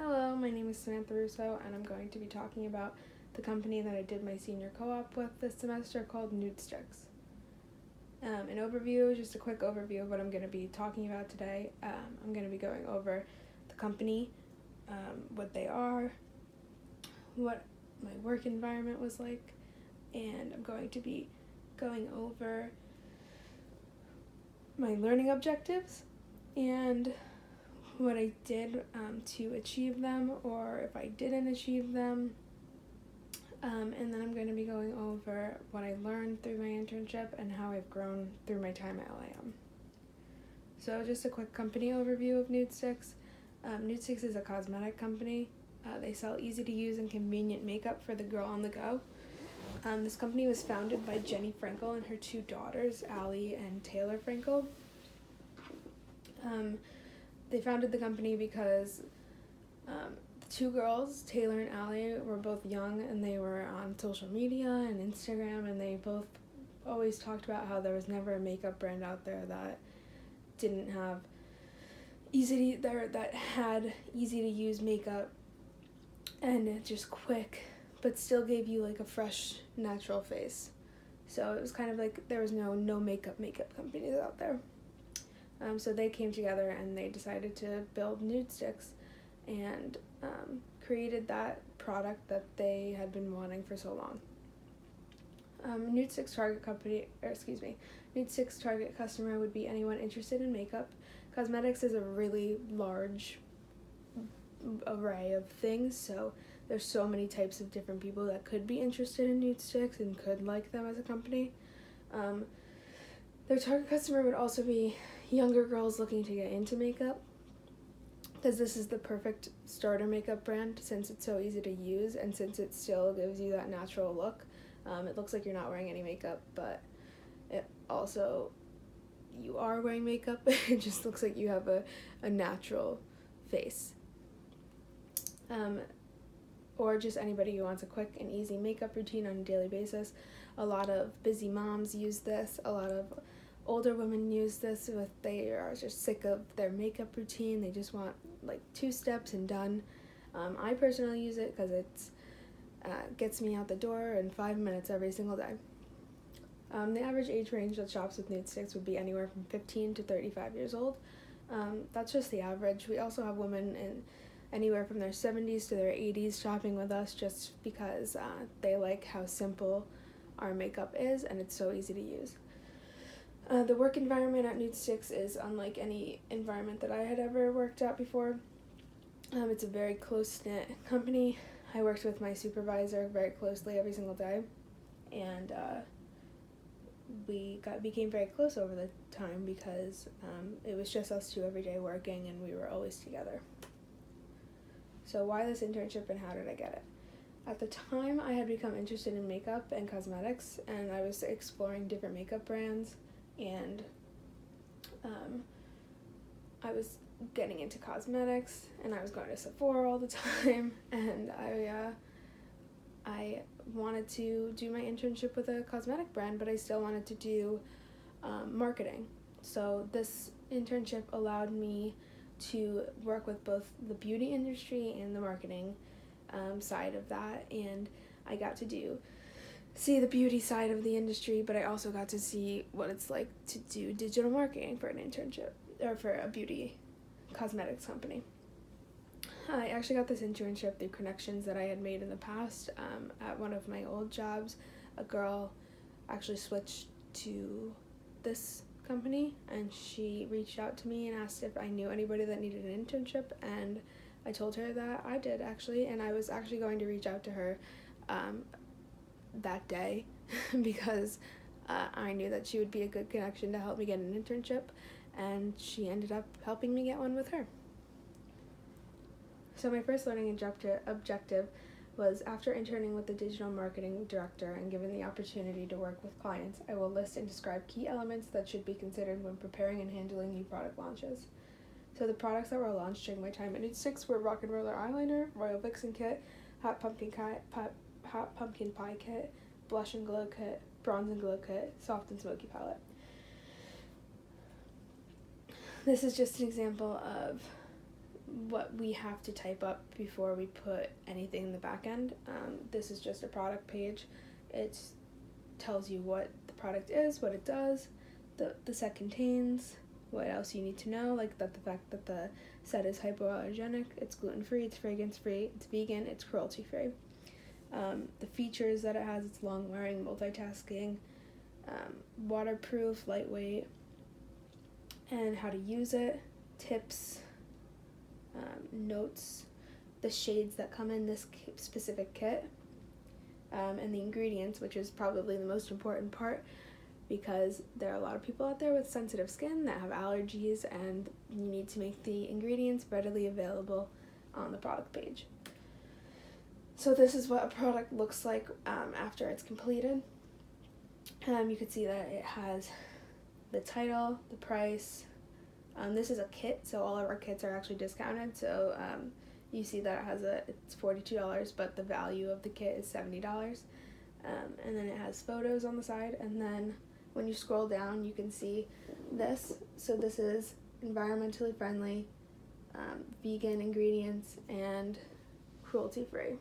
Hello, my name is Samantha Russo, and I'm going to be talking about the company that I did my senior co-op with this semester called Nudestix. An overview, just a quick overview of what I'm going to be talking about today. I'm going to be going over the company, what they are, what my work environment was like, and I'm going to be going over my learning objectives and what I did to achieve them, or if I didn't achieve them. And then I'm going to be going over what I learned through my internship and how I've grown through my time at LAM. So just a quick company overview of Nudestix. Nudestix is a cosmetic company. They sell easy-to-use and convenient makeup for the girl on the go. This company was founded by Jenny Frankel and her two daughters, Allie and Taylor Frankel. They founded the company because the two girls, Taylor and Allie, were both young and they were on social media and Instagram, and they both always talked about how there was never a makeup brand out there that didn't have that had easy to use makeup and just quick, but still gave you like a fresh, natural face. So it was kind of like there was no makeup companies out there. So they came together and they decided to build Nudestix and created that product that they had been wanting for so long. Nudestix target customer would be anyone interested in makeup. Cosmetics is a really large array of things, so there's so many types of different people that could be interested in Nudestix and could like them as a company. Their target customer would also be younger girls looking to get into makeup, because this is the perfect starter makeup brand since it's so easy to use and since it still gives you that natural look. It looks like you're not wearing any makeup, but it also, you are wearing makeup. It just looks like you have a natural face. Or just anybody who wants a quick and easy makeup routine on a daily basis. A lot of busy moms use this. A lot of older women use this if they are just sick of their makeup routine. They just want like 2 steps and done. I personally use it because it gets me out the door in 5 minutes every single day. The average age range that shops with Nudestix would be anywhere from 15 to 35 years old. That's just the average. We also have women in anywhere from their 70s to their 80s shopping with us just because they like how simple our makeup is and it's so easy to use. The work environment at Nudestix is unlike any environment that I had ever worked at before. It's a very close-knit company. I worked with my supervisor very closely every single day, and we became very close over the time because it was just us two every day working, and we were always together. So why this internship and how did I get it? At the time, I had become interested in makeup and cosmetics, and I was exploring different makeup brands, and I was getting into cosmetics, and I was going to Sephora all the time, and I wanted to do my internship with a cosmetic brand, but I still wanted to do marketing. So this internship allowed me to work with both the beauty industry and the marketing side of that, and I got to see the beauty side of the industry, but I also got to see what it's like to do digital marketing for an internship, or for a beauty cosmetics company. I actually got this internship through connections that I had made in the past. At one of my old jobs, a girl actually switched to this company, and she reached out to me and asked if I knew anybody that needed an internship, and I told her that I did actually, and I was actually going to reach out to her that day because I knew that she would be a good connection to help me get an internship, and she ended up helping me get one with her. So my first learning objective was, after interning with the digital marketing director and given the opportunity to work with clients, I will list and describe key elements that should be considered when preparing and handling new product launches. So the products that were launched during my time at Nudestix were Rock and Roller Eyeliner, Royal Vixen Kit, Hot Pumpkin Pie Kit, Blush and Glow Kit, Bronze and Glow Kit, Soft and Smoky Palette. This is just an example of what we have to type up before we put anything in the back end. This is just a product page. It tells you what the product is, what it does, the set contains, what else you need to know, like that the fact that the set is hypoallergenic, it's gluten-free, it's fragrance-free, it's vegan, it's cruelty-free. The features that it has, it's long-wearing, multitasking, waterproof, lightweight, and how to use it, tips, notes, the shades that come in this specific kit, and the ingredients, which is probably the most important part, because there are a lot of people out there with sensitive skin that have allergies, and you need to make the ingredients readily available on the product page. So this is what a product looks like after it's completed. You can see that it has the title, the price. This is a kit, so all of our kits are actually discounted. So you see that it has it's $42, but the value of the kit is $70. And then it has photos on the side, and then when you scroll down, you can see this. So this is environmentally friendly, vegan ingredients, and cruelty-free.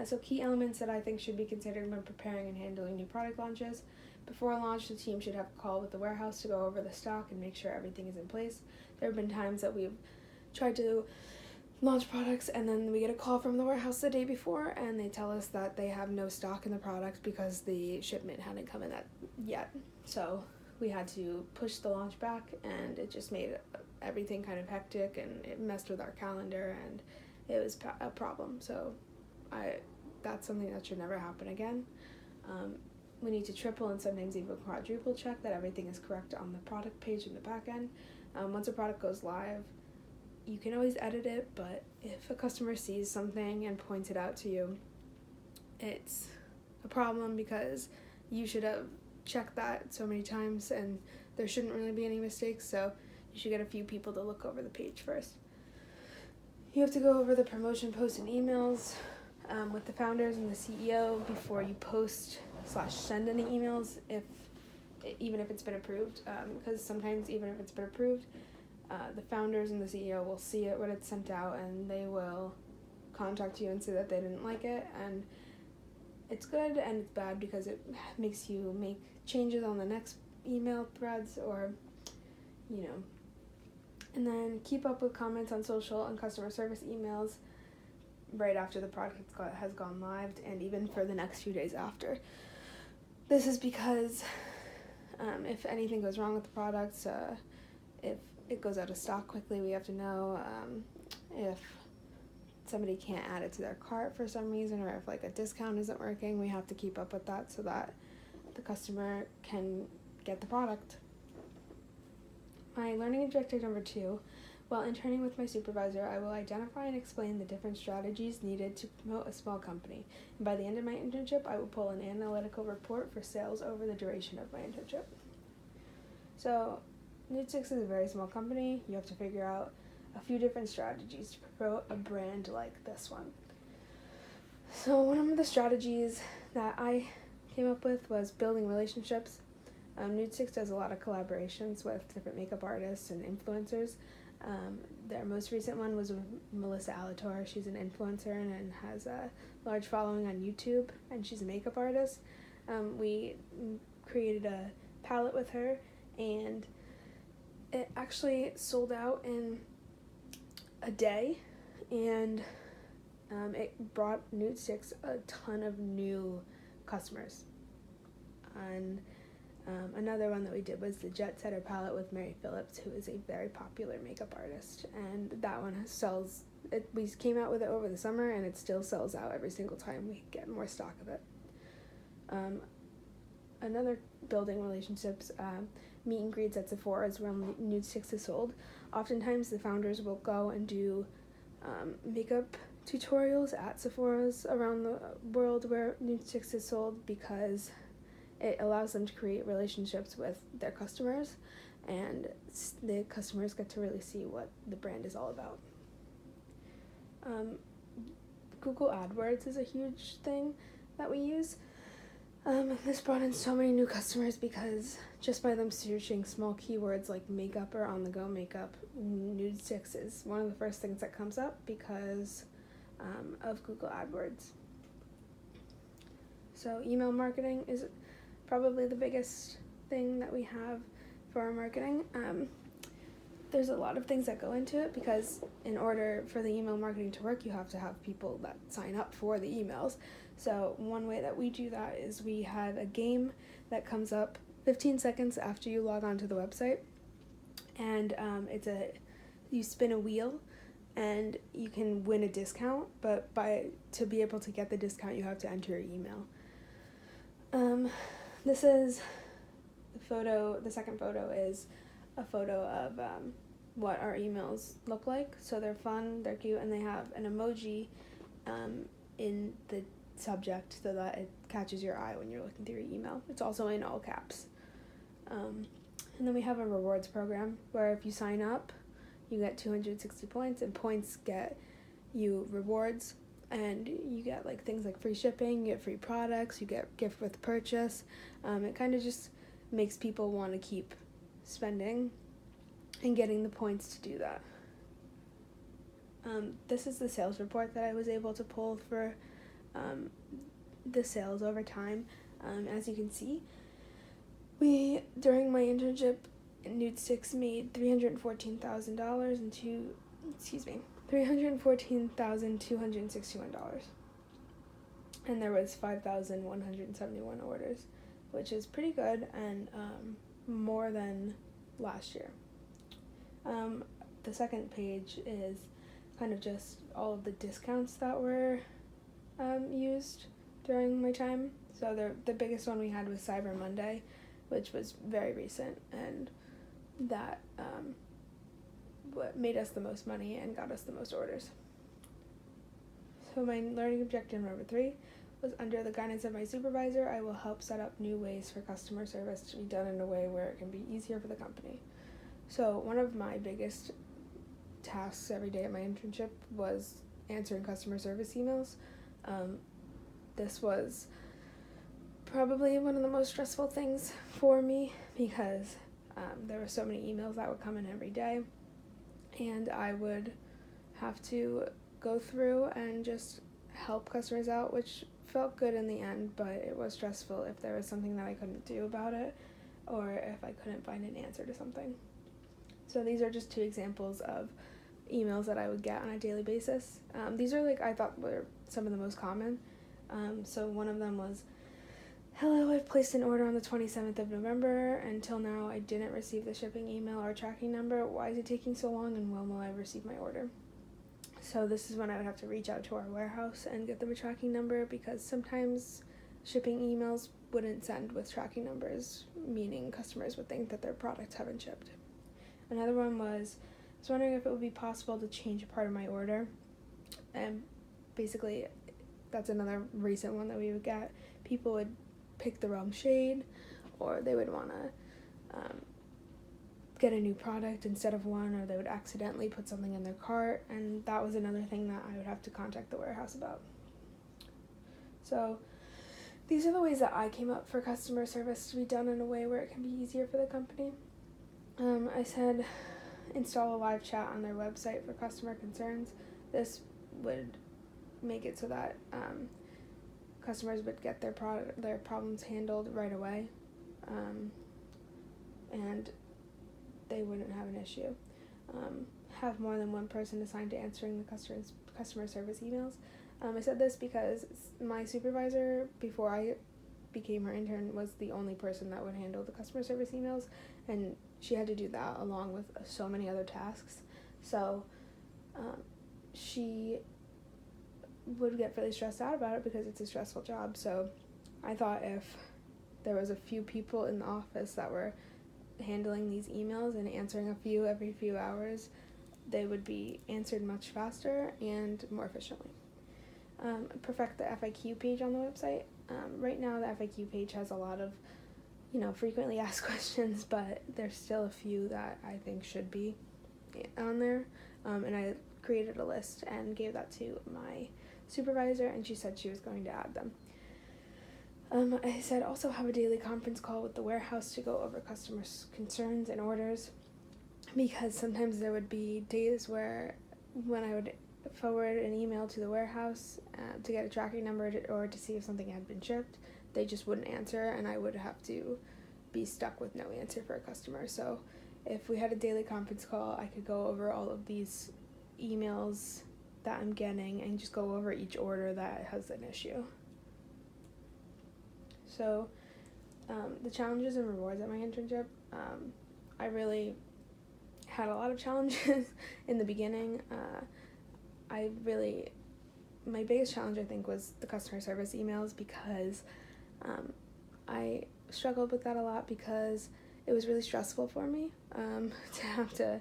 So key elements that I think should be considered when preparing and handling new product launches. Before launch, the team should have a call with the warehouse to go over the stock and make sure everything is in place. There have been times that we've tried to launch products and then we get a call from the warehouse the day before and they tell us that they have no stock in the products because the shipment hadn't come in yet. So we had to push the launch back, and it just made everything kind of hectic, and it messed with our calendar, and it was a problem. So that's something that should never happen again. We need to triple and sometimes even quadruple check that everything is correct on the product page in the back end. Once a product goes live, you can always edit it, but if a customer sees something and points it out to you, it's a problem because you should have checked that so many times and there shouldn't really be any mistakes, so you should get a few people to look over the page first. You have to go over the promotion posts and emails with the founders and the CEO before you post/send any emails, even if it's been approved, because sometimes even if it's been approved, the founders and the CEO will see it when it's sent out, and they will contact you and say that they didn't like it, and it's good and it's bad because it makes you make changes on the next email threads, or and then keep up with comments on social and customer service emails right after the product has gone live, and even for the next few days after. This is because if anything goes wrong with the products, if it goes out of stock quickly, we have to know. If somebody can't add it to their cart for some reason, or if a discount isn't working, we have to keep up with that so that the customer can get the product. My learning objective number 2, while interning with my supervisor, I will identify and explain the different strategies needed to promote a small company. And by the end of my internship, I will pull an analytical report for sales over the duration of my internship. So, Nude6 is a very small company. You have to figure out a few different strategies to promote a brand like this one. So one of the strategies that I came up with was building relationships. Nude6 does a lot of collaborations with different makeup artists and influencers. Their most recent one was with Melissa Alator. She's an influencer and has a large following on YouTube, and she's a makeup artist. We created a palette with her, and it actually sold out in a day, and it brought Nude6 a ton of new customers. And another one that we did was the Jet Setter palette with Mary Phillips, who is a very popular makeup artist, and that one sells. We came out with it over the summer, and it still sells out every single time we get more stock of it. Another building relationships, meet and greets at Sephora's where Nude6 is sold. Oftentimes the founders will go and do makeup tutorials at Sephora's around the world where Nude6 is sold, because it allows them to create relationships with their customers, and the customers get to really see what the brand is all about. Google AdWords is a huge thing that we use. This brought in so many new customers because just by them searching small keywords like makeup or on-the-go makeup, nude sticks is one of the first things that comes up because of Google AdWords. So email marketing is probably the biggest thing that we have for our marketing. There's a lot of things that go into it because in order for the email marketing to work, you have to have people that sign up for the emails. So one way that we do that is we have a game that comes up 15 seconds after you log on to the website, and you spin a wheel and you can win a discount, but to be able to get the discount you have to enter your email. This is the second photo is a photo of what our emails look like. So they're fun, they're cute, and they have an emoji in the subject so that it catches your eye when you're looking through your email. It's also in all caps. And then we have a rewards program where if you sign up, you get 260 points, and points get you rewards, and you get like things like free shipping, you get free products, you get gift with purchase. It kind of just makes people want to keep spending and getting the points to do that. This is the sales report that I was able to pull for the sales over time. As you can see, during my internship, Nude Sticks made $314,261, and there was 5,171 orders, which is pretty good and more than last year. The second page is kind of just all of the discounts that were used during my time. So the biggest one we had was Cyber Monday, which was very recent, and that what made us the most money and got us the most orders. So my learning objective number 3 was, under the guidance of my supervisor, I will help set up new ways for customer service to be done in a way where it can be easier for the company. So one of my biggest tasks every day at my internship was answering customer service emails. This was probably one of the most stressful things for me because there were so many emails that would come in every day, and I would have to go through and just help customers out, which felt good in the end, but it was stressful if there was something that I couldn't do about it or if I couldn't find an answer to something. So these are just 2 examples of emails that I would get on a daily basis. These are I thought were some of the most common. So one of them was, hello, I've placed an order on the 27th of November. Until now, I didn't receive the shipping email or tracking number. Why is it taking so long, and when will I receive my order? So this is when I would have to reach out to our warehouse and get them a tracking number, because sometimes shipping emails wouldn't send with tracking numbers, meaning customers would think that their products haven't shipped. Another one was, I was wondering if it would be possible to change a part of my order. And basically, that's another recent one that we would get. People would pick the wrong shade, or they would want to get a new product instead of one, or they would accidentally put something in their cart, and that was another thing that I would have to contact the warehouse about. So these are the ways that I came up for customer service to be done in a way where it can be easier for the company. I said install a live chat on their website for customer concerns. This would make it so that customers would get their problems handled right away, and they wouldn't have an issue. Have more than one person assigned to answering the customer service emails. I said this because my supervisor, before I became her intern, was the only person that would handle the customer service emails, and she had to do that along with so many other tasks. So she would get really stressed out about it because it's a stressful job. So I thought if there was a few people in the office that were handling these emails and answering a few every few hours, they would be answered much faster and more efficiently. Perfect the FAQ page on the website. Right now the FAQ page has a lot of frequently asked questions, but there's still a few that I think should be on there, and I created a list and gave that to my supervisor, and she said she was going to add them. I said also have a daily conference call with the warehouse to go over customers' concerns and orders, because sometimes there would be days where when I would forward an email to the warehouse to get a tracking number or to see if something had been shipped, they just wouldn't answer, and I would have to be stuck with no answer for a customer. So if we had a daily conference call, I could go over all of these emails that I'm getting and just go over each order that has an issue. So the challenges and rewards at my internship, I really had a lot of challenges in the beginning. My biggest challenge, I think, was the customer service emails, because I struggled with that a lot because it was really stressful for me to have to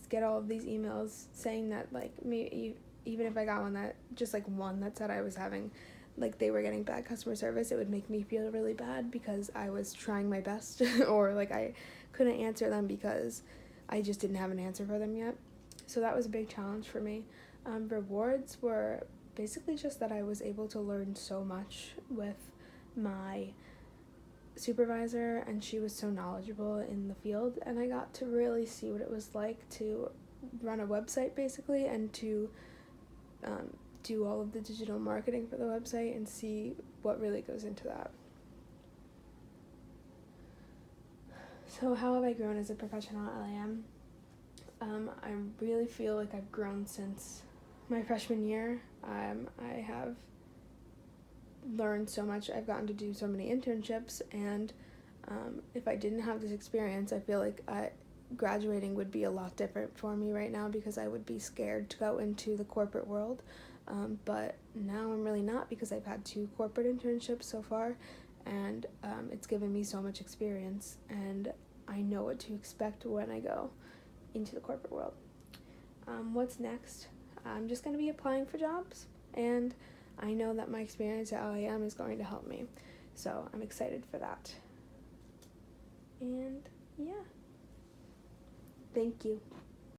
get all of these emails saying that, like, even if I got one that, just like one that said I was having, like, they were getting bad customer service, it would make me feel really bad because I was trying my best or like I couldn't answer them because I just didn't have an answer for them yet. So that was a big challenge for me. Rewards were basically just that I was able to learn so much with my supervisor, and she was so knowledgeable in the field, and I got to really see what it was like to run a website basically, and to do all of the digital marketing for the website and see what really goes into that. So how have I grown as a professional at LAM? I really feel like I've grown since my freshman year. I have learned so much. I've gotten to do so many internships, and if I didn't have this experience, I feel like graduating would be a lot different for me right now, because I would be scared to go into the corporate world. But now I'm really not, because I've had 2 corporate internships so far, and it's given me so much experience, and I know what to expect when I go into the corporate world. What's next? I'm just going to be applying for jobs, and I know that my experience at LAM is going to help me, so I'm excited for that. And yeah, thank you.